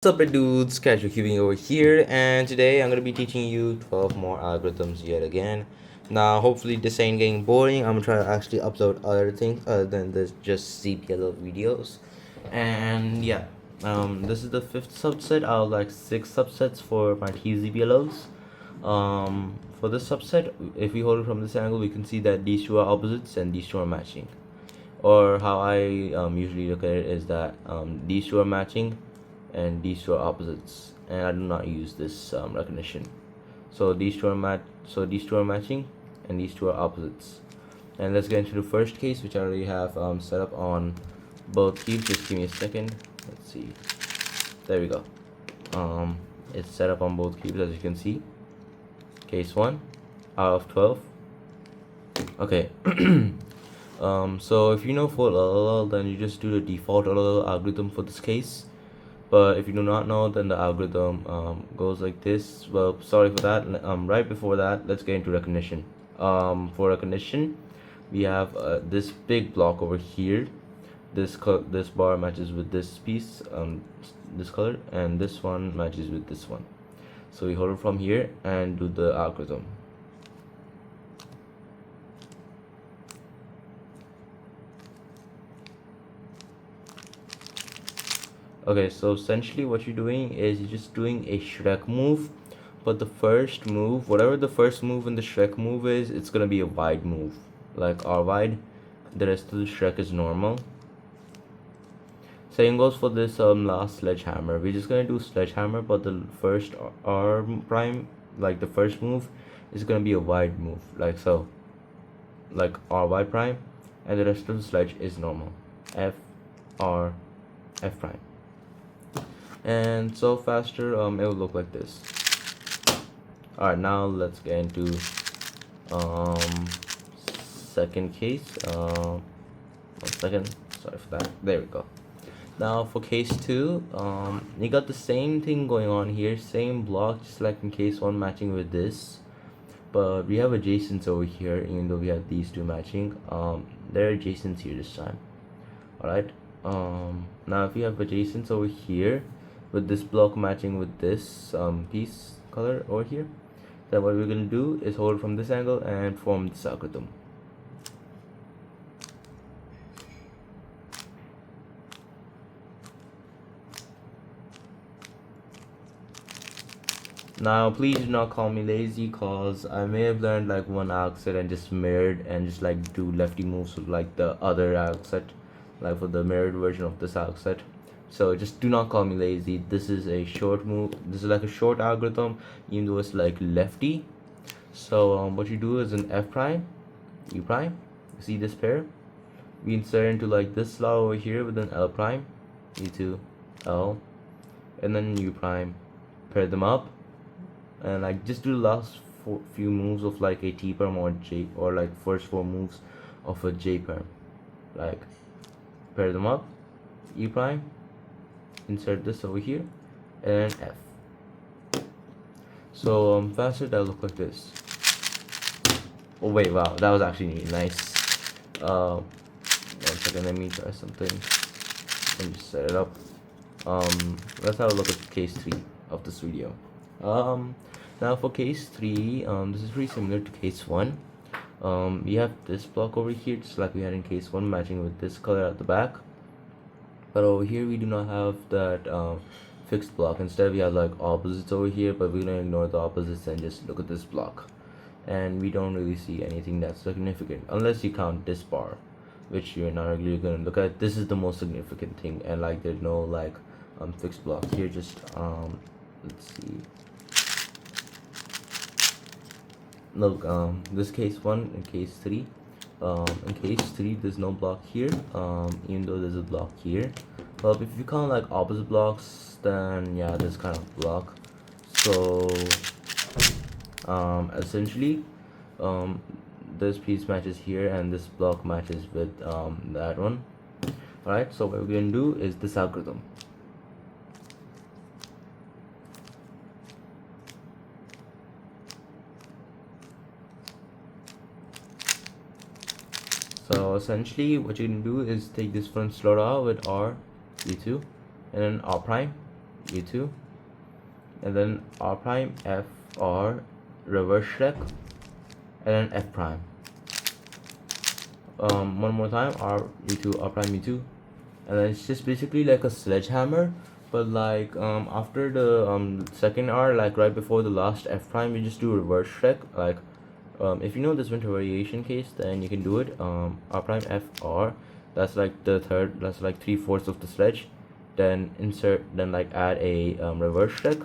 What's up, my dudes? Casual Cubing over here, and today I'm gonna be teaching you 12 more algorithms yet again. Now, hopefully, this ain't getting boring. I'm gonna try to actually upload other things other than this just T-Zbll videos. And yeah, this is the fifth subset out of like 6 subsets for my T-Zbls. For this subset, if we hold it from this angle, we can see that these two are opposites and these two are matching. Or how I usually look at it is that these two are matching and these two are opposites, and I do not use this recognition. So these two are matching and these two are opposites. And let's get into the first case, which I already have set up on both cubes. Just give me a second. Let's see. There we go. It's set up on both cubes, as you can see. Case 1 out of 12. Okay. So if you know full LLL, then you just do the default LLL algorithm for this case. But if you do not know, then the algorithm goes like this. Well, sorry for that. Right before that, let's get into recognition. For recognition, we have this big block over here. This bar matches with this piece, this color, and this one matches with this one. So we hold it from here and do the algorithm. Okay, so essentially what you're doing is you're just doing a Shrek move, but the first move, whatever the first move in the Shrek move is, it's gonna be a wide move, like R wide. The rest of the Shrek is normal. Same goes for this last sledgehammer. We're just gonna do sledgehammer, but the first R prime, like the first move, is gonna be a wide move, like so, like R wide prime, and the rest of the sledge is normal, F R F prime. And so faster it will look like this. Alright, now let's get into second case. 1 second, sorry for that. There we go. Now for case 2, you got the same thing going on here, same block, just like in case 1 matching with this, but we have adjacents over here. Even though we have these two matching, they're adjacents here this time. Alright, now if you have adjacents over here with this block matching with this piece color over here, then what we're going to do is hold from this angle and form this algorithm. Now please do not call me lazy, cause I may have learned like one alg set and just mirrored and just like do lefty moves with like the other alg set, like for the mirrored version of this alg set. So just do not call me lazy. This is a short move. This is like a short algorithm, even though it's like lefty. So what you do is an F prime, U prime. You see this pair? We insert into like this slot over here with an L prime, E2, L, and then U prime. Pair them up, and like just do the last few moves of like a T perm or J, or like first 4 moves of a J perm. Like pair them up, U prime. Insert this over here and F. So faster, that'll look like this. Oh wait, wow, that was actually nice. 1 second, let me try something. Let me just set it up. Let's have a look at case 3 of this video. Now for case 3, this is pretty similar to case 1. We have this block over here, just like we had in case 1, matching with this color at the back. But over here we do not have that fixed block. Instead we have like opposites over here, but we're gonna ignore the opposites and just look at this block, and we don't really see anything that's significant unless you count this bar, which you're not really gonna look at. This is the most significant thing, and like there's no like fixed block here. Just let's see. Look, this case 1 and case 3. In case 3 there's no block here, even though there's a block here. But if you count like opposite blocks, then yeah, there's kind of block. So essentially this piece matches here and this block matches with that one. Alright, so what we're going to do is this algorithm. So essentially what you can do is take this front slot out with R, E2, and then R prime, u2, and then r prime f r reverse check, and then f prime. One more time, r u2 r prime u2, and then it's just basically like a sledgehammer, but like after the second r, like right before the last f prime, you just do reverse check. Like if you know this winter variation case, then you can do it. R prime f r, that's like the third, that's like 3/4 of the sledge. Then insert, then like add a reverse check,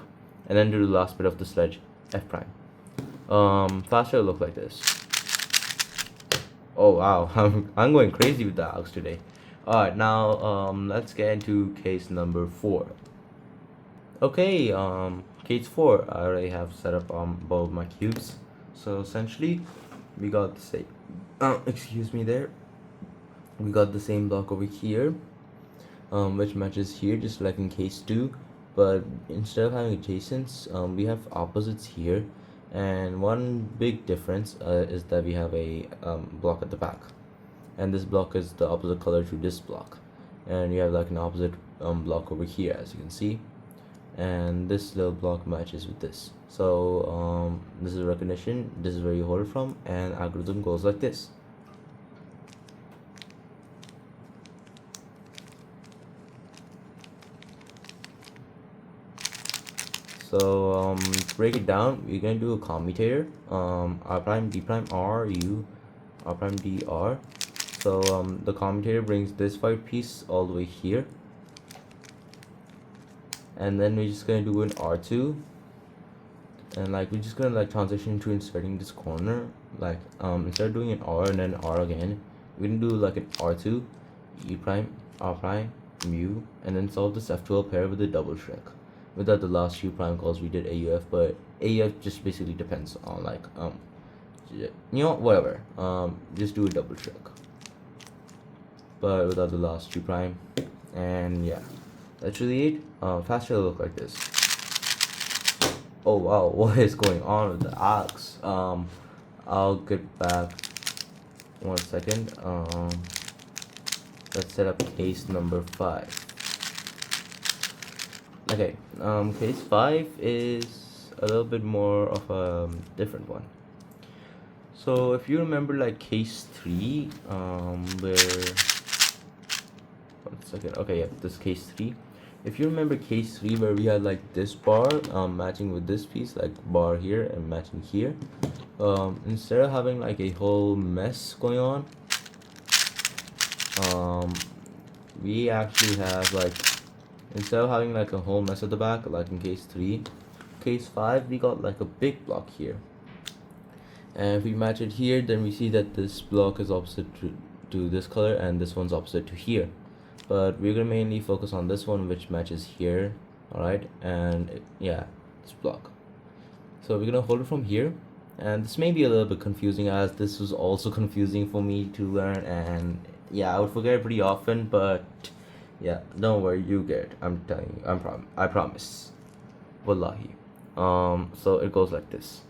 and then do the last bit of the sledge, f prime. Faster will look like this. Oh wow, I'm going crazy with the arcs today. Alright, now let's get into case number 4. Okay, case 4, I already have set up both my cubes. So essentially, we got the same, excuse me there. We got the same block over here, which matches here, just like in case 2. But instead of having adjacents, we have opposites here. And one big difference is that we have a block at the back, and this block is the opposite color to this block, and you have like an opposite block over here, as you can see, and this little block matches with this. So this is recognition, this is where you hold it from, and algorithm goes like this. So to break it down, we're going to do a commutator, r prime d prime r u r prime d r. So the commutator brings this white piece all the way here, and then we're just going to do an r2, and like we're just going to like transition to inserting this corner. Like instead of doing an r and then r again, we're going to do like an r2 e prime r prime mu, and then solve this f12 pair with a double check. Without the last few prime calls, we did AUF, but AUF just basically depends on like you know, whatever, just do a double check, but without the last 2 prime. And yeah, that's really it. Faster will look like this. Oh wow, what is going on with the arcs? I'll get back 1 second. Let's set up case number 5. Okay, case 5 is a little bit more of a different one. So if you remember like case 3, where, 1 second, okay, yeah, this case 3. If you remember case 3 where we had like this bar matching with this piece, like bar here and matching here, instead of having like a whole mess going on, we actually have like, instead of having like a whole mess at the back, like in case 3, case 5, we got like a big block here. And if we match it here, then we see that this block is opposite to this color, and this one's opposite to here. But we're gonna mainly focus on this one, which matches here, alright? And yeah, this block. So we're gonna hold it from here. And this may be a little bit confusing, as this was also confusing for me to learn, and yeah, I would forget it pretty often, but yeah, don't worry, you get it. I'm telling you, I promise. Wallahi. So it goes like this.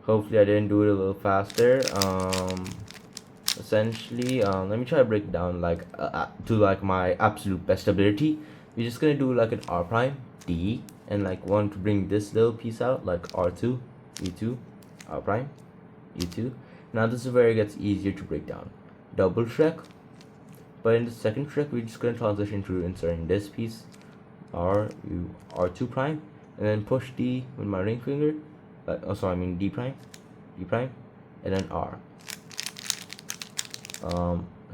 Hopefully I didn't do it a little faster. Essentially, let me try to break it down like to like my absolute best ability. We're just gonna do like an r prime d, and like want to bring this little piece out, like r2 u2 r prime u2. Now this is where it gets easier to break down. Double check, but in the second check we're just going to transition to inserting this piece, r2 prime, and then push d with my ring finger, d prime, and then r.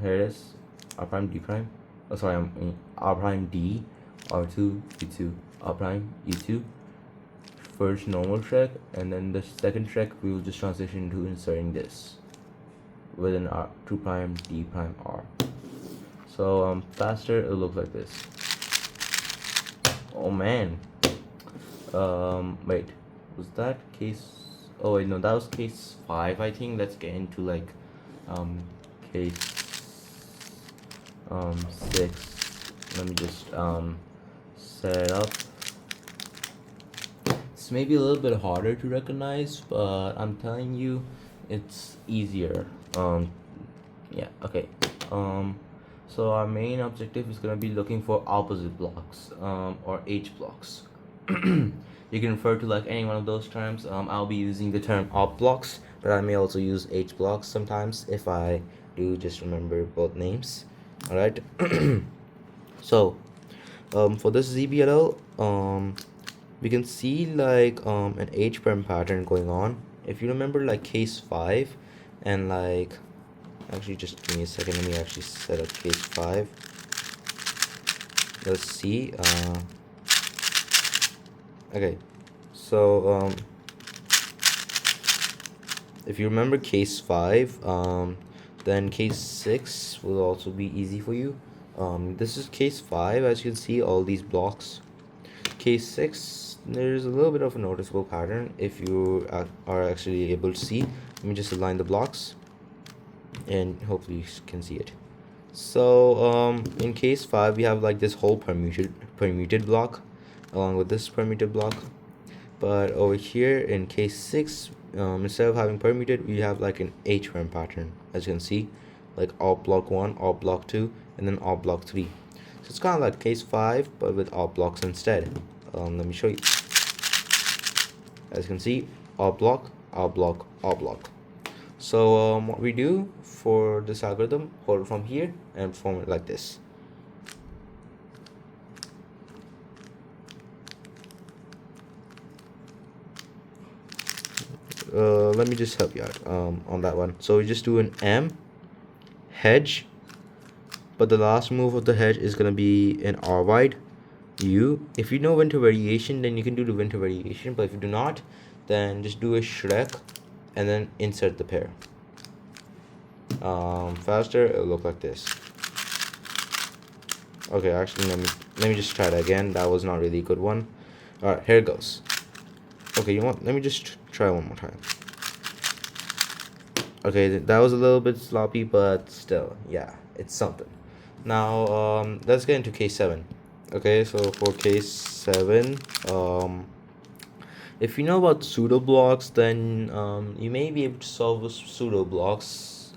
Here it is, r prime d prime, r prime d, r2 u2 r prime u2. First normal check, and then the second check we will just transition to inserting this with an r2 prime d prime r. So faster it'll look like this. Oh man, wait, was that case, oh wait, no, that was case 5, I think. Let's get into like case 6. Let me just set it up. It's maybe a little bit harder to recognize, but I'm telling you, it's easier. Yeah, okay. um so our main objective is going to be looking for opposite blocks, or H blocks. You can refer to like any one of those terms. I'll be using the term op blocks, but I may also use H blocks sometimes. If I do, just remember both names. All right. So for this ZBL, we can see like an H prime pattern going on. If you remember like case 5, and like, actually just give me a second, let me actually set up case 5. Let's see. Okay, so if you remember case 5, then case 6 will also be easy for you. This is case 5. As you can see, all these blocks. Case 6, there's a little bit of a noticeable pattern if you are actually able to see. Let me just align the blocks and hopefully you can see it. So in case 5, we have like this whole permuted block along with this permuted block. But over here in case 6, instead of having permuted, we have like an H prime pattern, as you can see, like alt block 1, alt block 2, and then alt block 3. So it's kind of like case 5 but with alt blocks instead. Let me show you. As you can see, alt block, alt block, alt block. So what we do for this algorithm, hold it from here and form it like this. Let me just help you out on that one. So we just do an M hedge, but the last move of the hedge is gonna be an R wide U. If you know winter variation, then you can do the winter variation, but if you do not, then just do a Shrek and then insert the pair. Faster, it'll look like this. Okay, actually let me just try that again. That was not really a good one. All right, here it goes. Okay, you want, let me just try one more time. Okay, that was a little bit sloppy, but still, yeah, it's something. Now let's get into case 7. Okay, so for case 7, if you know about pseudo blocks, then you may be able to solve pseudo blocks.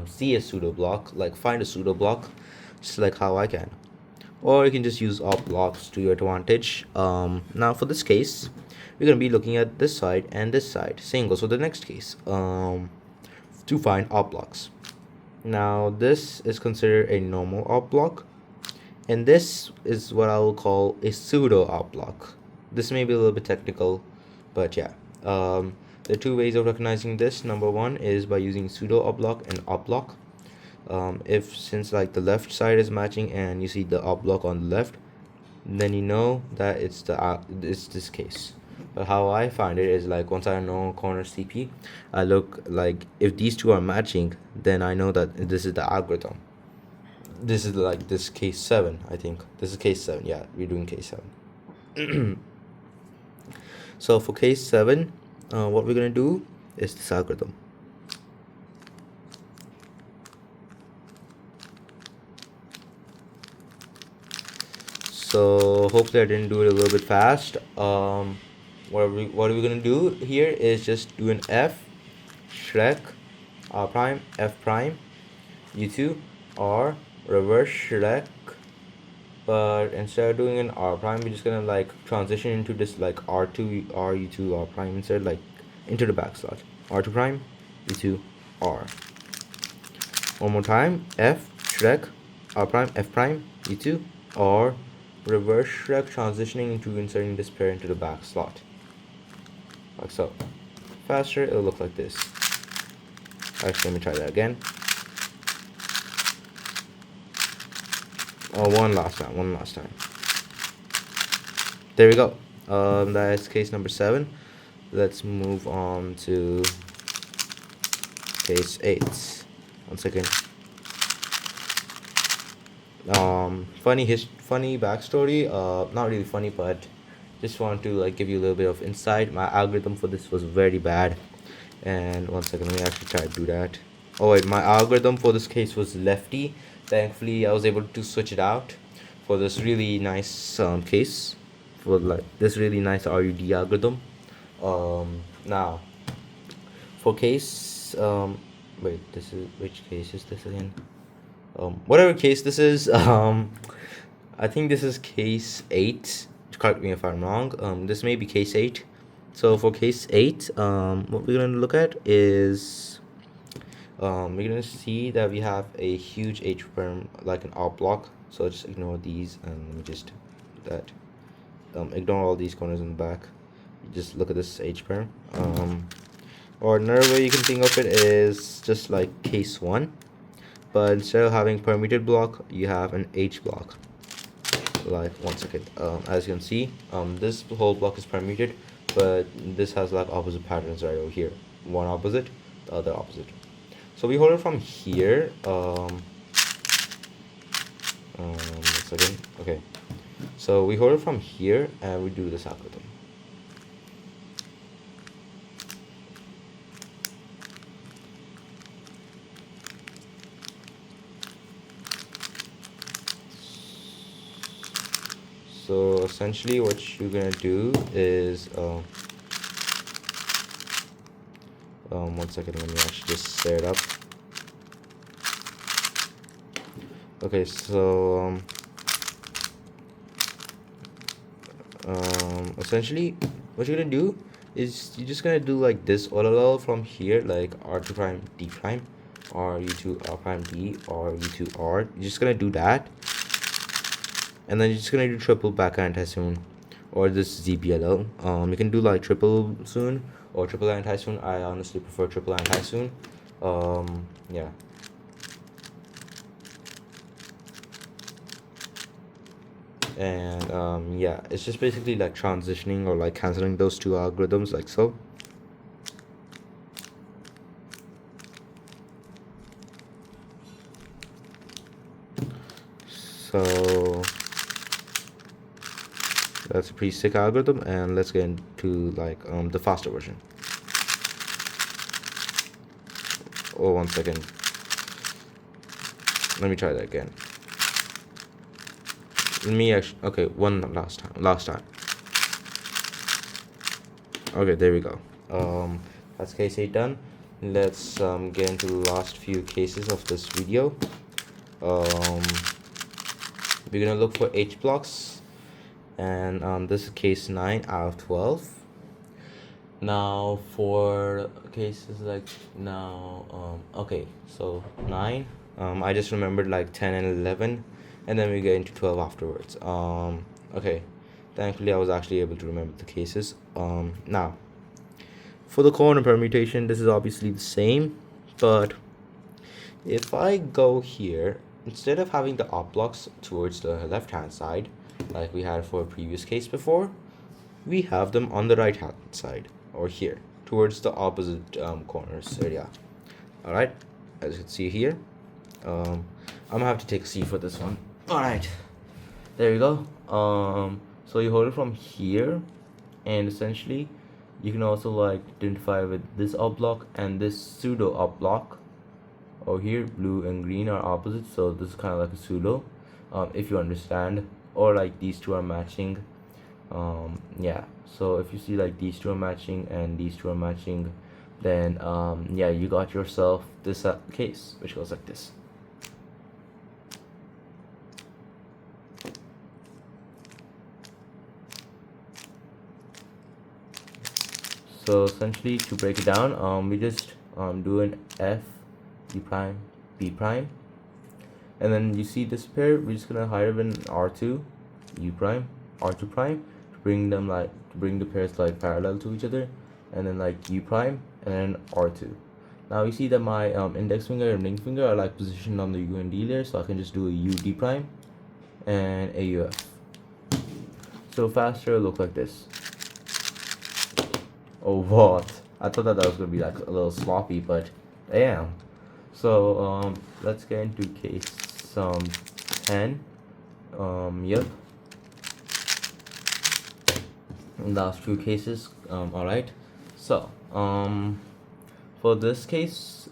See a pseudo block, like find a pseudo block, just like how I can. Or you can just use op blocks to your advantage. Now for this case, we're going to be looking at this side and this side. Same goes for the next case, to find op blocks. Now this is considered a normal op block, and this is what I will call a pseudo op block. This may be a little bit technical, but yeah. There are two ways of recognizing this. Number one is by using pseudo op block and op block. If since like the left side is matching and you see the op block on the left, then you know that it's this case. But how I find it is like, once I know corner CP, I look like if these two are matching, then I know that this is the algorithm. This is like this case 7. I think this is case 7. Yeah, we're doing case 7. So for case 7, what we're gonna do is this algorithm. So hopefully I didn't do it a little bit fast. What are we gonna do here is just do an F Shrek R prime F prime U2 R reverse Shrek, but instead of doing an R prime, we're just gonna like transition into this like R2 R U2 R prime instead, like into the back slot. R2 prime U2 R. One more time, F Shrek R prime F prime U2 R reverse Shrek, transitioning into inserting this pair into the back slot, like so. Faster, it'll look like this. Actually, let me try that again. One last time. There we go. That's case number 7. Let's move on to case 8. One second. Funny backstory. Not really funny, but just want to like give you a little bit of insight. My algorithm for this was very bad, and one second, let me actually try to do that. Oh wait, my algorithm for this case was lefty. Thankfully I was able to switch it out for this really nice case, for like this really nice RUD algorithm. Now For case wait, this is, which case is this again? Whatever case this is, I think this is case 8. Correct me if I'm wrong. This may be case 8. So for case 8, what we're going to look at is, we're going to see that we have a huge H perm, like an op block. So just ignore these, and let me just do that. Ignore all these corners in the back. Just look at this H perm. Or another way you can think of it is just like case 1, but instead of having permuted block, you have an H block. Like, one second, as you can see, this whole block is permuted, but this has like opposite patterns right over here. One opposite, the other opposite. So we hold it from here. One second. Okay, so we hold it from here and we do this algorithm. So essentially what you're gonna do is, one second, let me actually just set it up. Okay, so essentially what you're gonna do is you're just gonna do like this all from here, like R2 prime D prime, or U2 R prime D, or U2 R. You're just gonna do that, and then you're just gonna do triple back anti-soon, or this T-Zbll. You can do like triple soon or triple anti-soon. I honestly prefer triple anti-soon. Yeah. And yeah, it's just basically like transitioning or like canceling those two algorithms, like so. So that's a pretty sick algorithm, and let's get into like the faster version. Oh, one second, let me try that again. Let me actually, okay, one last time. Okay, there we go. That's case 8 done. Let's get into the last few cases of this video. We're gonna look for H blocks, and this is case 9 out of 12. Now for cases like okay, so 9, I just remembered like 10 and 11, and then we get into 12 afterwards. Okay, thankfully I was actually able to remember the cases. Now for the corner permutation, this is obviously the same, but if I go here, instead of having the op blocks towards the left hand side like we had for a previous case before, we have them on the right hand side, or here towards the opposite corners area. All right, as you can see here, I'm gonna have to take a C for this one. All right, there you go. So you hold it from here, and essentially you can also like identify with this op block and this pseudo op block. Over here, blue and green are opposite, so this is kind of like a pseudo, if you understand, or like these two are matching. Yeah, so if you see like these two are matching and these two are matching, then yeah, you got yourself this case, which goes like this. So essentially, to break it down, we just do an F, D prime, B prime, and then you see this pair, we're just gonna hide it in R2, U prime, R2 prime, to bring them like, to bring the pairs like parallel to each other, and then like U prime, and then R2. Now you see that my index finger and ring finger are like positioned on the U and D layer, so I can just do a U D prime and a UF. So faster it'll look like this. Oh, what? I thought that was gonna be like a little sloppy, but damn. So let's get into case 10. Yep, last few cases. All right, so for this case,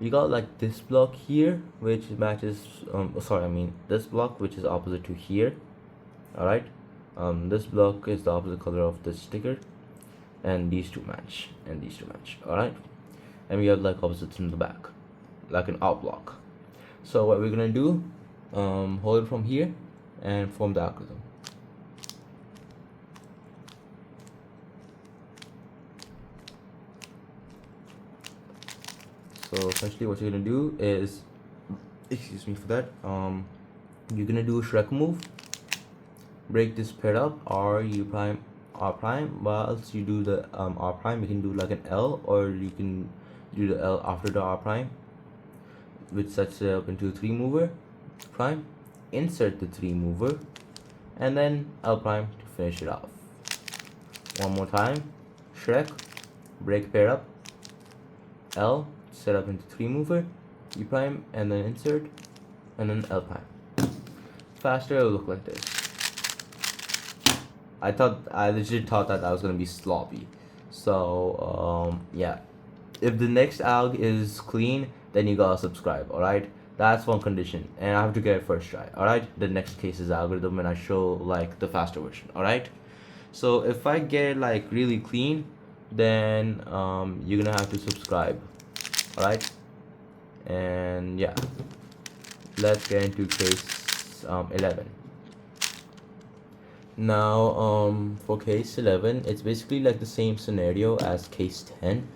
we got like this block here which matches, this block which is opposite to here. All right, this block is the opposite color of this sticker, and these two match, and these two match. All right, and we have like opposites in the back, like an out block. So what we're gonna do, hold it from here and form the algorithm. So essentially what you're gonna do is, excuse me for that, you're gonna do a Shrek move, break this pair up, R U prime R prime. Whilst you do the R prime, you can do like an L, or you can do the L after the R prime, which sets it up into a 3 mover prime. Insert the 3 mover and then L prime to finish it off. One more time, Shrek, break pair up, L, set up into 3 mover, U prime, and then insert, and then L prime. Faster, it'll look like this. I legit thought that was gonna be sloppy. So yeah, if the next alg is clean, then you gotta subscribe. All right, that's one condition, and I have to get it first try. All right, the next case is algorithm, and I show like the faster version. All right, so if I get it like really clean, then you're gonna have to subscribe. All right, and yeah, let's get into case 11. Now for case 11, it's basically like the same scenario as case 10,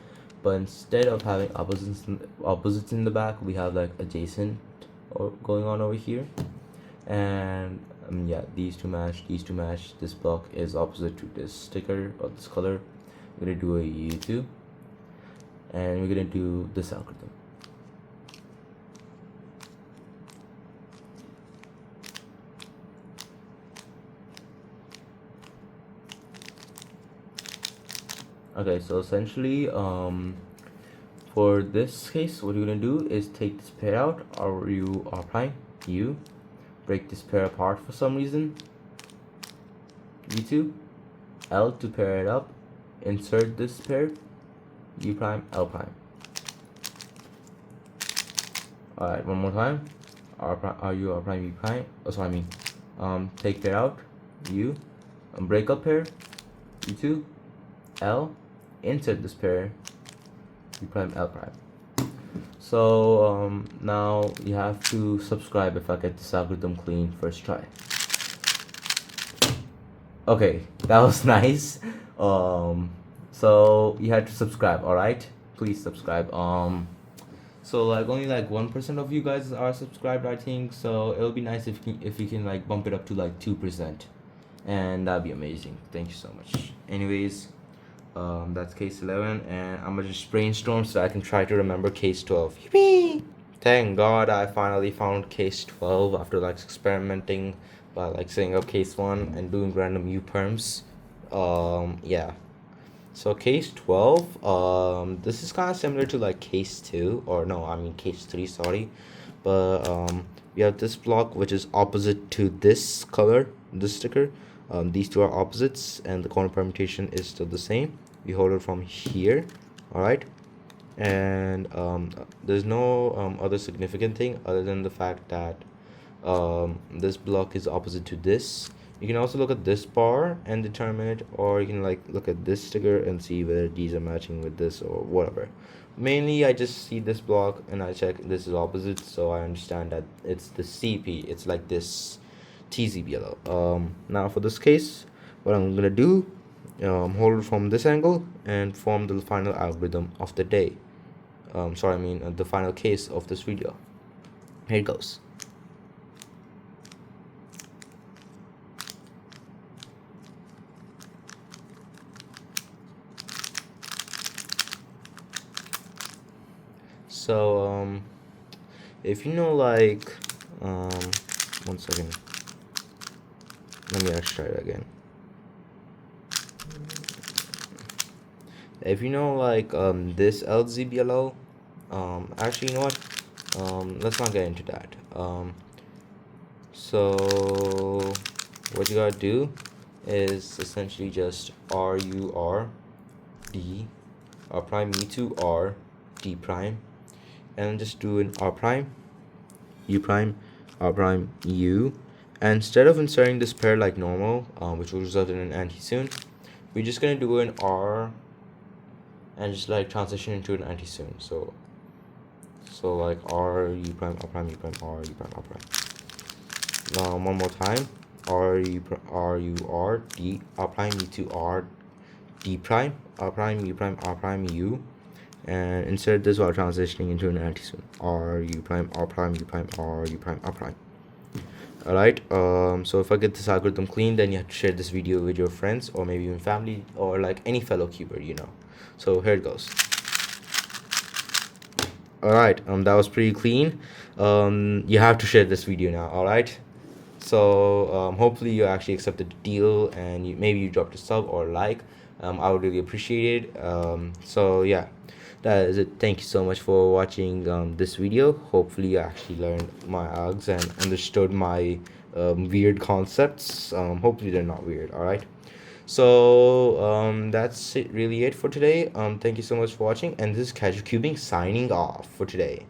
but instead of having opposites in the back, we have like adjacent or going on over here. And yeah, these two match, this block is opposite to this sticker or this color. We're gonna do a U2, and we're gonna do this algorithm. Okay, so essentially for this case, what you're gonna do is take this pair out, R U R prime U, break this pair apart for some reason, U2, L to pair it up, insert this pair, U prime, L prime. Alright, one more time, R U R prime U prime. Oh, sorry, I mean take pair out, U, break up pair, U2, L, insert this pair, U prime, L prime. So now you have to subscribe if I get this algorithm clean first try. Okay, that was nice. So you had to subscribe. All right, please subscribe. So like only like 1% of you guys are subscribed, I think. So it'll be nice if you can like bump it up to like 2%, and that'd be amazing. Thank you so much. Anyways, that's case 11, and I'm gonna just brainstorm so I can try to remember case 12. Yippee! Thank God I finally found case 12 after like experimenting by like setting up case 1 and doing random U perms. Yeah. So case 12, this is kind of similar to like case 2, or no, I mean case 3, sorry. But we have this block which is opposite to this color, this sticker. These two are opposites, and the corner permutation is still the same. We hold it from here, all right, and there's no other significant thing other than the fact that this block is opposite to this. You can also look at this bar and determine it, or you can like look at this sticker and see whether these are matching with this or whatever. Mainly I just see this block and I check this is opposite, so I understand that it's the CP. It's like this T-Zbll. Now for this case, what I'm gonna do, hold it from this angle and form the final algorithm of the day. Sorry, I mean the final case of this video. Here it goes. So if you know like 1 second, let me actually try it again. If you know like this T-Zbll, actually, you know what, let's not get into that. So what you gotta do is essentially just R U R D R prime U2 R D prime, and just do an R prime U prime R prime U. And instead of inserting this pair like normal, which will result in an anti-soon, we're just gonna do an R and just like transition into an anti-soon. So like R U prime R prime U prime R U prime R prime. Now one more time. R U R D R prime U to R D prime R prime U prime R prime U, and insert this while transitioning into an anti-soon. R U prime R prime U prime R U prime R prime. Alright, so if I get this algorithm clean, then you have to share this video with your friends or maybe even family or like any fellow cuber, you know. So here it goes. Alright, that was pretty clean. You have to share this video now. Alright, so hopefully you actually accepted the deal, and maybe you dropped a sub or like. I would really appreciate it. So yeah, that is it. Thank you so much for watching this video. Hopefully you actually learned my algs and understood my weird concepts. Hopefully they're not weird. All right, so that's really it for today. Thank you so much for watching, and this is Casual Cubing signing off for today.